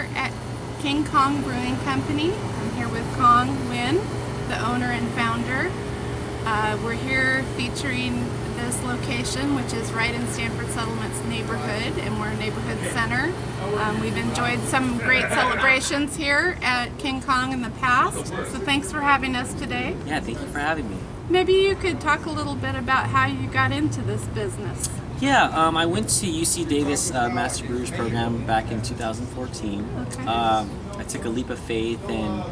here at King Cong Brewing Company. I'm here with Cong Nguyen, the owner and founder. We're here featuring this location, which is right in Stanford Settlements neighborhood, and we're a neighborhood center. We've enjoyed some great celebrations here at King Cong in the past, so thanks for having us today. Yeah, thank you for having me. Maybe you could talk a little bit about how you got into this business. Yeah, I went to UC Davis Master Brewers Program back in 2014. Okay. I took a leap of faith, and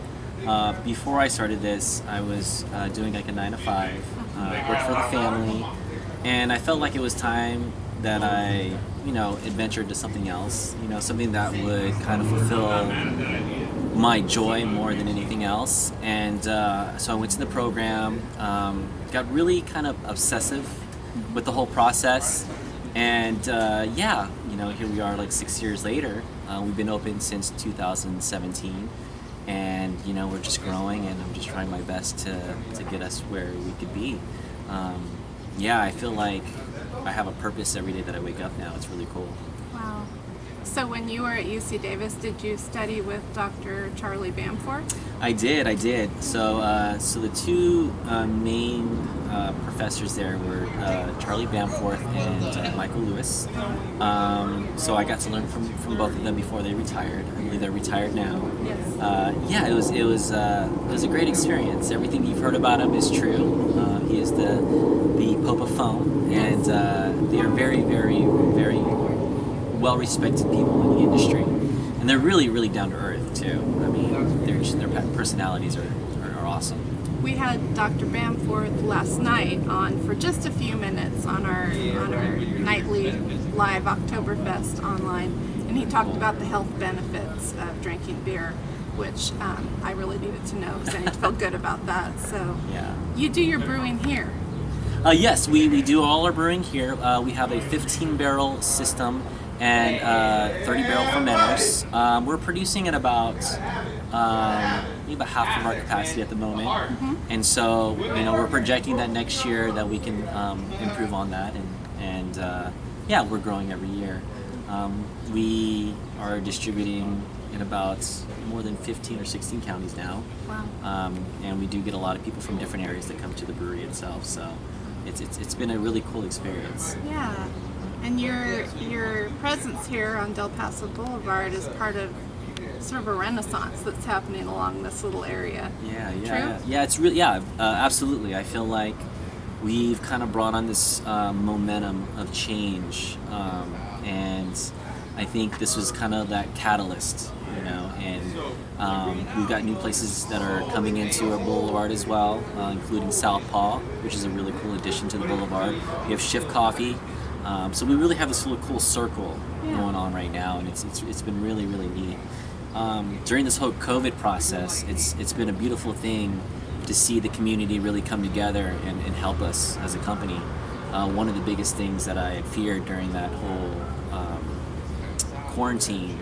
before I started this, I was doing like a 9 to 5. I worked for the family, and I felt like it was time that I, adventured to something else. Something that would kind of fulfill my joy more than anything else. And so I went to the program, got really kind of obsessive with the whole process, and here we are like 6 years later. We've been open since 2017, and we're just growing, and I'm just trying my best to get us where we could be. I feel like I have a purpose every day that I wake up now. It's really cool. Wow. So when you were at UC Davis, did you study with Dr. Charlie Bamforth? I did. So the two main professors there were Charlie Bamforth and Michael Lewis. So I got to learn from both of them before they retired. I believe they're retired now. Yes. It was a great experience. Everything you've heard about him is true. He is the Pope of Foam, and they are very, very, very well-respected people in the industry, and they're really, really down to earth too. I mean, their personalities are awesome. We had Dr. Bamforth last night on for just a few minutes on our nightly live Oktoberfest online, and he talked about the health benefits of drinking beer, which I really needed to know because I need to feel good about that. So Yeah. You do your brewing here. Yes, we do all our brewing here. We have a 15-barrel system and 30-barrel fermenters. We're producing at about half of our capacity at the moment, and so we're projecting that next year that we can improve on that, and we're growing every year. We are distributing in about more than 15 or 16 counties now. Wow. And we do get a lot of people from different areas that come to the brewery itself, so it's been a really cool experience. Yeah. And your presence here on Del Paso Boulevard is part of sort of a renaissance that's happening along this little area. Yeah. True? Yeah, it's really, absolutely. I feel like we've kind of brought on this momentum of change, and I think this was kind of that catalyst, and we've got new places that are coming into our boulevard as well, including Southpaw, which is a really cool addition to the boulevard. We have Shift Coffee. So we really have this little cool circle going on right now, and it's been really, really neat. During this whole COVID process, it's been a beautiful thing to see the community really come together and help us as a company. One of the biggest things that I had feared during that whole quarantine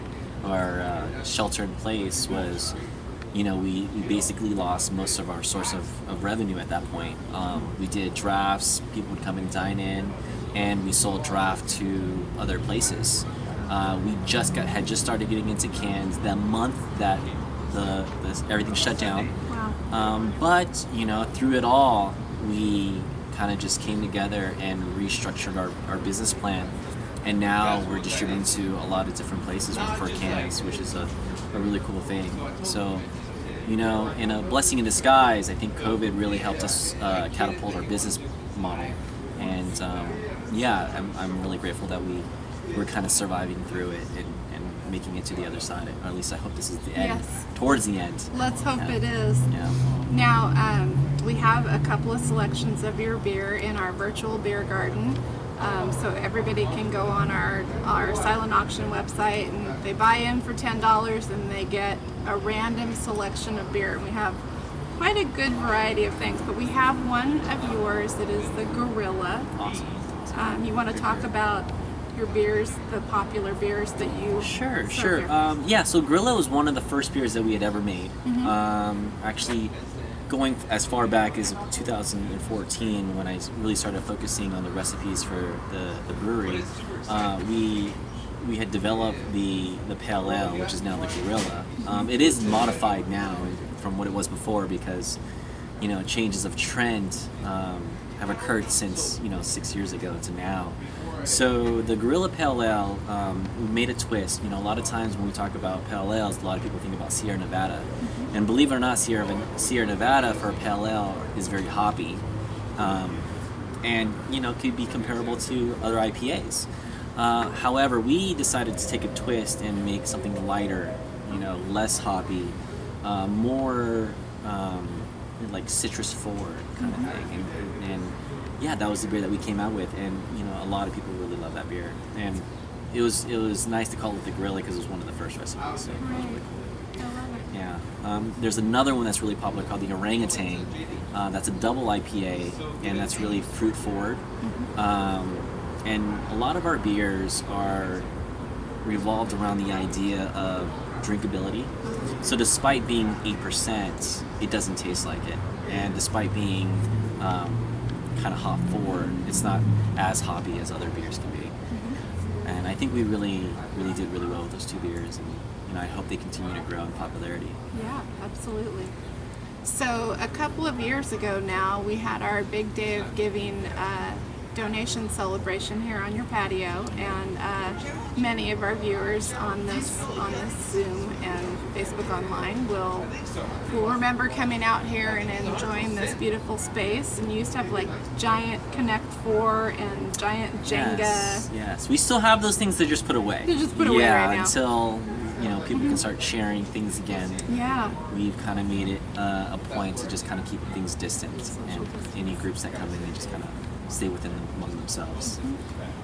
or shelter in place was, we basically lost most of our source of revenue at that point. We did drafts, people would come and dine in, and we sold draft to other places. We had just started getting into cans that month that everything shut down. Wow. But through it all, we kind of just came together and restructured our business plan, and now we're distributing to a lot of different places for cans, which is a really cool thing. So, in a blessing in disguise, I think COVID really helped us catapult our business model, and I'm really grateful that we're kind of surviving through it and making it to the other side. Or at least I hope this is the end. Yes. Towards the end. Let's hope it is. Yeah. Now, we have a couple of selections of your beer in our virtual beer garden. So everybody can go on our silent auction website, and they buy in for $10 and they get a random selection of beer. And we have quite a good variety of things, but we have one of yours that is the Gorilla. Awesome. You want to talk about your beers, the popular beers that you Sure. here? So Gorilla was one of the first beers that we had ever made. Actually, going as far back as 2014, when I really started focusing on the recipes for the brewery, we we had developed the Pale Ale, which is now the Gorilla. It is modified now from what it was before because, changes of trend have occurred since 6 years ago to now. So the Gorilla Pale Ale, we made a twist. A lot of times when we talk about Pale Ales, a lot of people think about Sierra Nevada, and believe it or not, Sierra Nevada for a Pale Ale is very hoppy, and could be comparable to other IPAs. However, we decided to take a twist and make something lighter, less hoppy, more like citrus forward kind of thing, and yeah, that was the beer that we came out with, and a lot of people really love that beer, and it was nice to call it the Gorilla because it was one of the first recipes, so it was really cool. I love it. Yeah, there's another one that's really popular called the Orangutan. That's a double IPA, and that's really fruit forward. And a lot of our beers are revolved around the idea of drinkability. So despite being 8%, it doesn't taste like it. And despite being kind of hop forward, it's not as hoppy as other beers can be. And I think we really did really well with those two beers, and I hope they continue to grow in popularity. Yeah, absolutely. So a couple of years ago now, we had our big day of giving donation celebration here on your patio, and many of our viewers on this Zoom and Facebook Online will remember coming out here and enjoying this beautiful space. And you used to have like giant Connect 4 and giant Jenga. Yes. We still have those things that just put away. They're just put away right now. Until people can start sharing things again. Yeah. We've kind of made it a point to just kind of keep things distant, and any groups that come in, they just kind of stay within among themselves.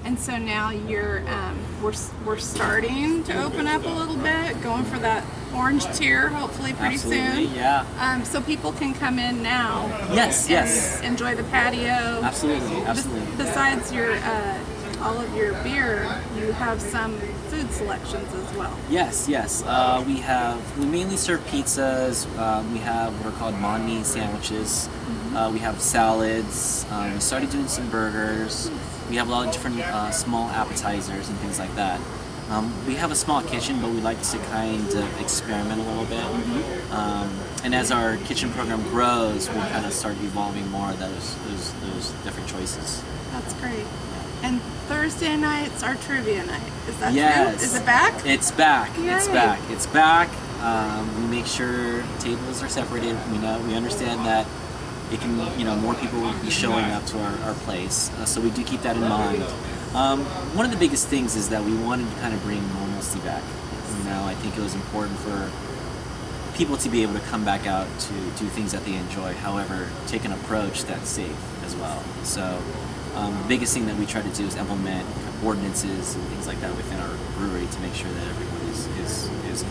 And so now you're we're starting to open up a little bit, going for that orange tier hopefully pretty Absolutely, soon. Yeah. So people can come in now. Yes. Enjoy the patio. Absolutely. Besides your all of your beer, you have some food selections as well. Yes. We mainly serve pizzas. We have what are called banh mi sandwiches. We have salads. We started doing some burgers. We have a lot of different small appetizers and things like that. We have a small kitchen, but we like to kind of experiment a little bit. And as our kitchen program grows, we'll kind of start evolving more of those different choices. That's great. And Thursday nights are trivia night. Is that Yes. true? Is it back? It's back. Yay. It's back. We make sure tables are separated. We understand that it can, more people will be showing up to our place. So we do keep that in mind. One of the biggest things is that we wanted to kind of bring normalcy back. I think it was important for people to be able to come back out to do things that they enjoy. However, take an approach that's safe as well. So the biggest thing that we try to do is implement ordinances and things like that within our brewery to make sure that everyone is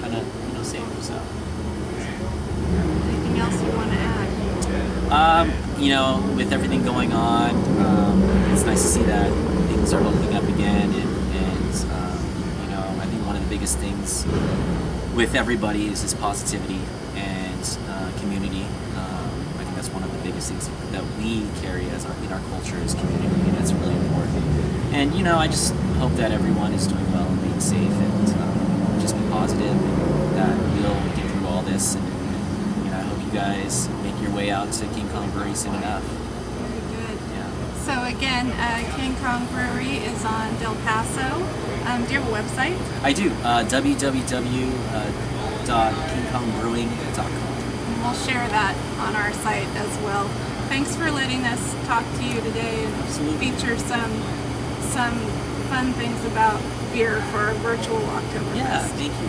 kind of safe. So. Anything else you want to add? With everything going on, it's nice to see that things are opening up again, and I think one of the biggest things with everybody is this positivity and community. I think that's one of the biggest things that we carry in our culture is community, and that's really important. And I just hope that everyone is doing well and being safe, and just be positive, and that we'll get through all this. And I hope you guys make your way out to King Cong Brewery soon enough. Very good. Yeah. So again, King Cong Brewery is on Del Paso. Do you have a website? I do. www.kingkongbrewing.com. And we'll share that on our site as well. Thanks for letting us talk to you today and Absolutely. feature some fun things about beer for our virtual Oktoberfest. Yeah, thank you.